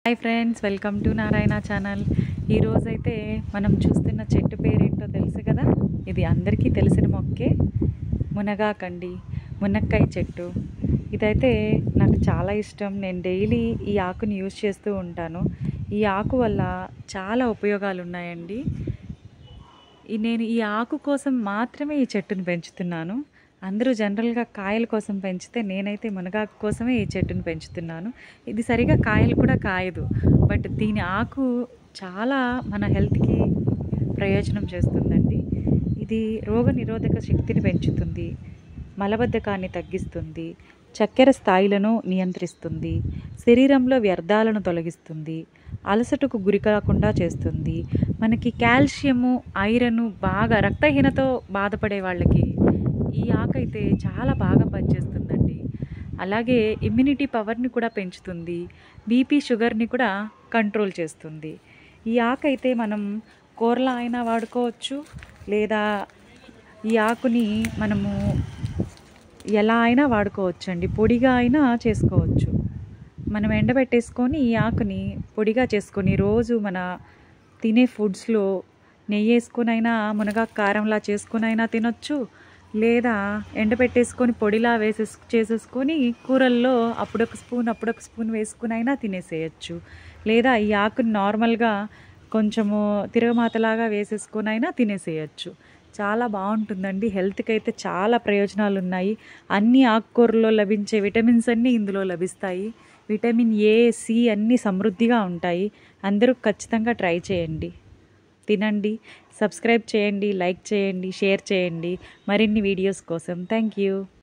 Hi friends, welcome to Narayana channel. ఈరోజైతే మనం చూస్తున్న చెట్టు పేరేంటో తెలుసు కదా. ఇది అందరికీ తెలిసిన మొక్కే, మునగాకండి, మునక్కాయ చెట్టు. ఇదైతే నాకు చాలా ఇష్టం. నేను డైలీ ఈ ఆకుని యూజ్ చేస్తూ ఉంటాను. ఈ ఆకు వల్ల చాలా ఉపయోగాలు ఉన్నాయండి. నేను ఈ ఆకు కోసం మాత్రమే ఈ చెట్టును పెంచుతున్నాను. అందరూ జనరల్గా కాయల కోసం పెంచితే నేనైతే మునగాకు కోసమే ఈ చెట్టును పెంచుతున్నాను. ఇది సరిగా కాయలు కూడా కాయదు, బట్ దీని ఆకు చాలా మన హెల్త్కి ప్రయోజనం చేస్తుందండి. ఇది రోగనిరోధక శక్తిని పెంచుతుంది, మలబద్ధకాన్ని తగ్గిస్తుంది, చక్కెర స్థాయిలను నియంత్రిస్తుంది, శరీరంలో వ్యర్థాలను తొలగిస్తుంది, అలసటకు గురి కాకుండా చేస్తుంది. మనకి కాల్షియము, ఐరన్, బాగా రక్తహీనతో బాధపడే వాళ్ళకి ఈ ఆకైతే చాలా బాగా పనిచేస్తుందండి. అలాగే ఇమ్యూనిటీ పవర్ని కూడా పెంచుతుంది, బీపీ, షుగర్ని కూడా కంట్రోల్ చేస్తుంది. ఈ ఆకైతే మనం కూరలా అయినా వాడుకోవచ్చు, లేదా ఈ ఆకుని మనము ఎలా అయినా వాడుకోవచ్చు అండి. పొడిగా అయినా చేసుకోవచ్చు. మనం ఎండబెట్టేసుకొని ఈ ఆకుని పొడిగా చేసుకొని రోజు మన తినే ఫుడ్స్లో నెయ్యి వేసుకొని అయినా, మునగాకు కారంలా చేసుకొని అయినా తినొచ్చు, లేదా ఎండబెట్టేసుకొని పొడిలా చేసేసుకొని కూరల్లో అప్పుడొక స్పూన్ వేసుకుని అయినా తినేసేయచ్చు. లేదా ఈ ఆకుని నార్మల్గా కొంచెము తిరగమాతలాగా వేసేసుకొని అయినా తినేసేయచ్చు. చాలా బాగుంటుందండి. హెల్త్కి అయితే చాలా ప్రయోజనాలు ఉన్నాయి. అన్ని ఆకుకూరల్లో లభించే విటమిన్స్ అన్నీ ఇందులో లభిస్తాయి. విటమిన్ ఏ, సి అన్నీ సమృద్ధిగా ఉంటాయి. అందరూ ఖచ్చితంగా ట్రై చేయండి, తినండి. సబ్స్క్రైబ్ చేయండి, లైక్ చేయండి, షేర్ చేయండి మరిన్ని వీడియోస్ కోసం. Thank you.